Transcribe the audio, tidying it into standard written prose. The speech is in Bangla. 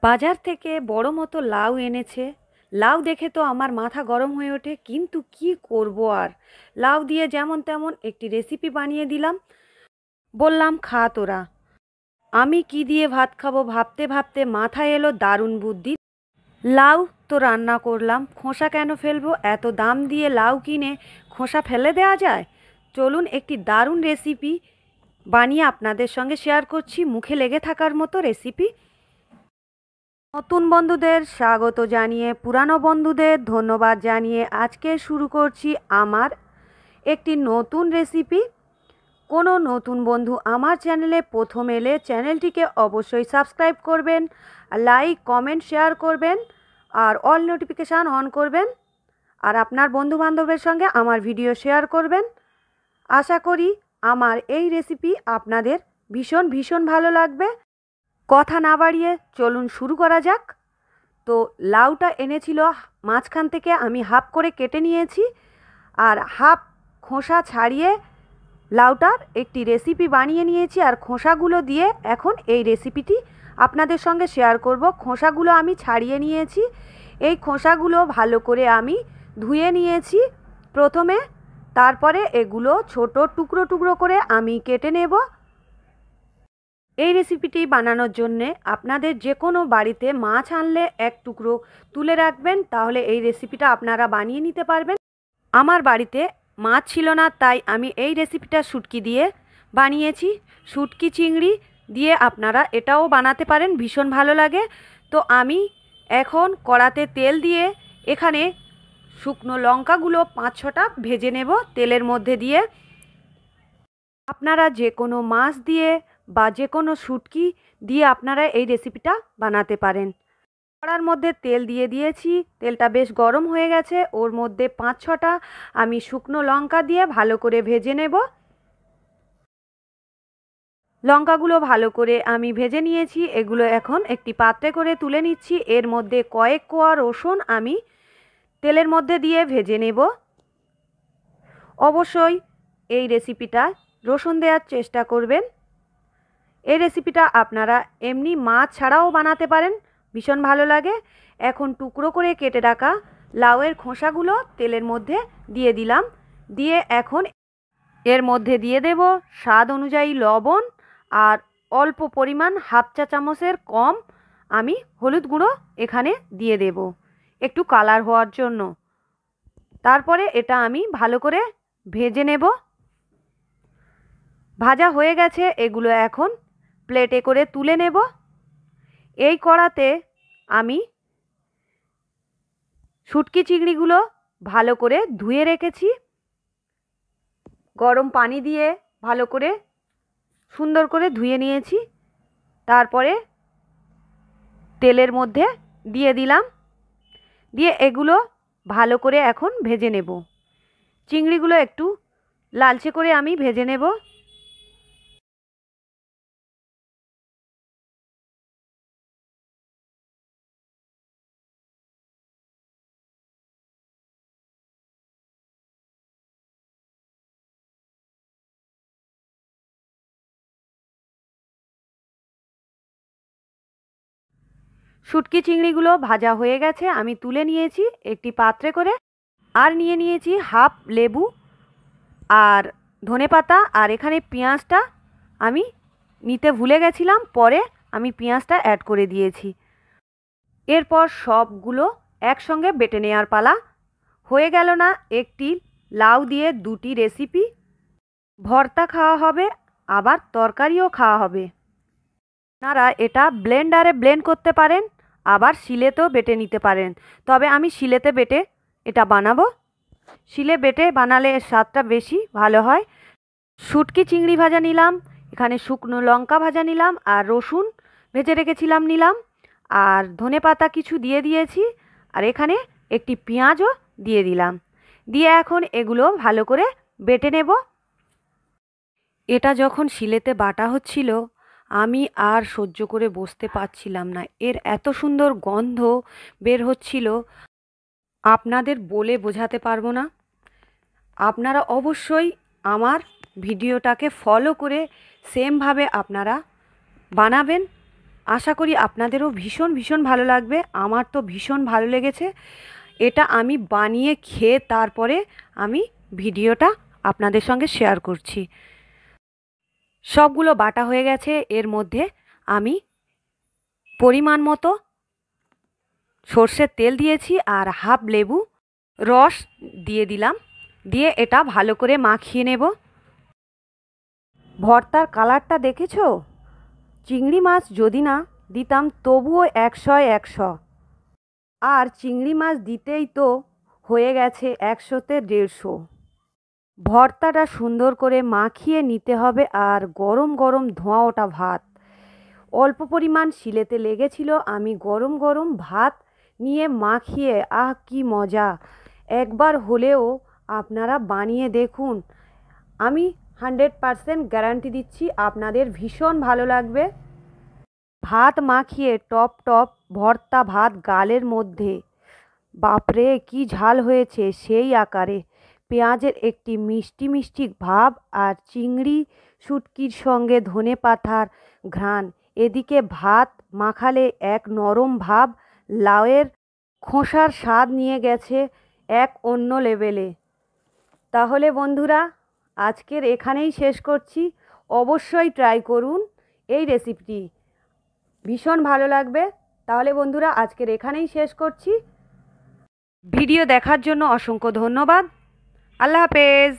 বাজার থেকে বড় মতো লাউ এনেছে। লাউ দেখে তো আমার মাথা গরম হয়ে ওঠে, কিন্তু কি করব আর। লাউ দিয়ে যেমন তেমন একটি রেসিপি বানিয়ে দিলাম। বললাম, খা তোরা। আমি কি দিয়ে ভাত খাবো ভাবতে ভাবতে মাথায় এলো দারুণ বুদ্ধি। লাউ তো রান্না করলাম, খোসা কেন ফেলবো? এত দাম দিয়ে লাউ কিনে খোসা ফেলে দেওয়া যায়? চলুন একটি দারুণ রেসিপি বানিয়ে আপনাদের সঙ্গে শেয়ার করছি, মুখে লেগে থাকার মতো রেসিপি। নতুন বন্ধুদের স্বাগত জানিয়ে, পুরানো বন্ধুদের ধন্যবাদ জানিয়ে আজকে শুরু করছি আমার একটি নতুন রেসিপি। কোনো নতুন বন্ধু আমার চ্যানেলে প্রথম এলে চ্যানেলটিকে অবশ্যই সাবস্ক্রাইব করবেন, লাইক কমেন্ট শেয়ার করবেন, আর অল নোটিফিকেশান অন করবেন, আর আপনার বন্ধুবান্ধবের সঙ্গে আমার ভিডিও শেয়ার করবেন। আশা করি আমার এই রেসিপি আপনাদের ভীষণ ভীষণ ভালো লাগবে। কথা না বাড়িয়ে চলুন শুরু করা যাক। তো লাউটা এনেছিল, মাঝখান থেকে আমি হাফ করে কেটে নিয়েছি, আর হাফ খোসা ছাড়িয়ে লাউটার একটি রেসিপি বানিয়ে নিয়েছি। আর খোসাগুলো দিয়ে এখন এই রেসিপিটি আপনাদের সঙ্গে শেয়ার করব। খোসাগুলো আমি ছাড়িয়ে নিয়েছি। এই খোসাগুলো ভালো করে আমি ধুয়ে নিয়েছি প্রথমে, তারপরে এগুলো ছোট টুকরো টুকরো করে আমি কেটে নেব। এই রেসিপিটি বানানোর জন্যে আপনাদের যে কোনো বাড়িতে মাছ আনলে এক টুকরো তুলে রাখবেন, তাহলে এই রেসিপিটা আপনারা বানিয়ে নিতে পারবেন। আমার বাড়িতে মাছ ছিল না, তাই আমি এই রেসিপিটা শুটকি দিয়ে বানিয়েছি। শুটকি চিংড়ি দিয়ে আপনারা এটাও বানাতে পারেন, ভীষণ ভালো লাগে। তো আমি এখন কড়াতে তেল দিয়ে এখানে শুকনো লঙ্কাগুলো 5-6টা ভেজে নেব তেলের মধ্যে দিয়ে। আপনারা যে কোনো মাছ দিয়ে বা যে কোনো শুটকি দিয়ে আপনারা এই রেসিপিটা বানাতে পারেন। কড়ার মধ্যে তেল দিয়ে দিয়েছি, তেলটা বেশ গরম হয়ে গেছে। ওর মধ্যে 5-6টা আমি শুকনো লঙ্কা দিয়ে ভালো করে ভেজে নেব। লঙ্কাগুলো ভালো করে আমি ভেজে নিয়েছি, এগুলো এখন একটি পাত্রে করে তুলে নিচ্ছি। এর মধ্যে কয়েক কোয়া রসুন আমি তেলের মধ্যে দিয়ে ভেজে নেব। অবশ্যই এই রেসিপিটা রসুন দেওয়ার চেষ্টা করবেন। এই রেসিপিটা আপনারা এমনি মাছ ছাড়াও বানাতে পারেন, ভীষণ ভালো লাগে। এখন টুকরো করে কেটে রাখা লাউয়ের খোসাগুলো তেলের মধ্যে দিয়ে দিলাম। দিয়ে এখন এর মধ্যে দিয়ে দেব স্বাদ অনুযায়ী লবণ, আর অল্প পরিমাণ হাফ চা চামচের কম আমি হলুদ গুঁড়ো এখানে দিয়ে দেব একটু কালার হওয়ার জন্য। তারপরে এটা আমি ভালো করে ভেজে নেব। ভাজা হয়ে গেছে, এগুলো এখন প্লেটে করে তুলে নেব। এই কড়াতে আমি শুটকি চিংড়িগুলো ভালো করে ধুয়ে রেখেছি। গরম পানি দিয়ে ভালো করে সুন্দর করে ধুয়ে নিয়েছি। তারপরে তেলের মধ্যে দিয়ে দিলাম, দিয়ে এগুলো ভালো করে এখন ভেজে নেব। চিংড়িগুলো একটু লালচে করে আমি ভেজে নেব। শুটকি চিংড়িগুলো ভাজা হয়ে গেছে, আমি তুলে নিয়েছি একটি পাত্রে করে। আর নিয়ে নিয়েছি হাফ লেবু আর ধনেপাতা, আর এখানে পেঁয়াজটা আমি নিতে ভুলে গেছিলাম, পরে আমি পেঁয়াজটা অ্যাড করে দিয়েছি। এরপর সবগুলো একসঙ্গে বেটে নেওয়ার পালা। হয়ে গেল না একটি লাউ দিয়ে দুটি রেসিপি। ভর্তা খাওয়া হবে, আবার তরকারিও খাওয়া হবে। আপনারা এটা ব্লেন্ডারে ব্লেন্ড করতে পারেন, আবার শিলেতেও বেটে নিতে পারেন। তবে আমি শিলেতে বেটে এটা বানাবো। শিলে বেটে বানালে এর স্বাদটা বেশি ভালো হয়। শুটকি চিংড়ি ভাজা নিলাম, এখানে শুকনো লঙ্কা ভাজা নিলাম, আর রসুন ভেজে রেখেছিলাম নিলাম, আর ধনেপাতা কিছু দিয়ে দিয়েছি, আর এখানে একটি পেঁয়াজও দিয়ে দিলাম। দিয়ে এখন এগুলো ভালো করে বেটে নেব। এটা যখন শিলেতে বাটা হচ্ছিল, আমি আর সহ্য করে বসতে পারছিলাম না। এর এত সুন্দর গন্ধ বের হচ্ছিল, আপনাদের বলে বোঝাতে পারবো না। আপনারা অবশ্যই আমার ভিডিওটাকে ফলো করে সেমভাবে আপনারা বানাবেন, আশা করি আপনাদেরও ভীষণ ভীষণ ভালো লাগবে। আমার তো ভীষণ ভালো লেগেছে। এটা আমি বানিয়ে খেয়ে তারপরে আমি ভিডিওটা আপনাদের সঙ্গে শেয়ার করছি। সবগুলো বাটা হয়ে গেছে। এর মধ্যে আমি পরিমাণ মতো সর্ষের তেল দিয়েছি আর হাফ লেবু রস দিয়ে দিলাম। দিয়ে এটা ভালো করে মাখিয়ে নেব। ভর্তার কালারটা দেখেছো? চিংড়ি মাছ যদি না দিতাম তবুও 100-100, আর চিংড়ি মাছ দিতেই তো হয়ে গেছে 100-তে 150। ভর্তাটা সুন্দর করে মাখিয়ে নিতে হবে। আর গরম গরম ধোঁয়া ওঠা ভাত, অল্প পরিমাণ শিলেতে লেগেছিল, আমি গরম গরম ভাত নিয়ে মাখিয়ে, আহ কি মজা! একবার হলেও আপনারা বানিয়ে দেখুন। আমি 100% গ্যারান্টি দিচ্ছি আপনাদের ভীষণ ভালো লাগবে। ভাত মাখিয়ে টপ টপ ভর্তা ভাত গালের মধ্যে, বাপরে কি ঝাল হয়েছে সেই আকারে! পেঁয়াজের একটি মিষ্টি মিষ্টি ভাব আর চিংড়ি শুটকির সঙ্গে ধনেপাতার ঘ্রাণ। এদিকে ভাত মাখালে এক নরম ভাব, লাউয়ের খোসার স্বাদ নিয়ে গেছে এক অন্য লেভেলে। তাহলে বন্ধুরা, আজকের এখানেই শেষ করছি। অবশ্যই ট্রাই করুন এই রেসিপিটি, ভীষণ ভালো লাগবে। তাহলে বন্ধুরা, আজকের এখানেই শেষ করছি। ভিডিও দেখার জন্য অসংখ্য ধন্যবাদ। আল্লাহ হাফেজ।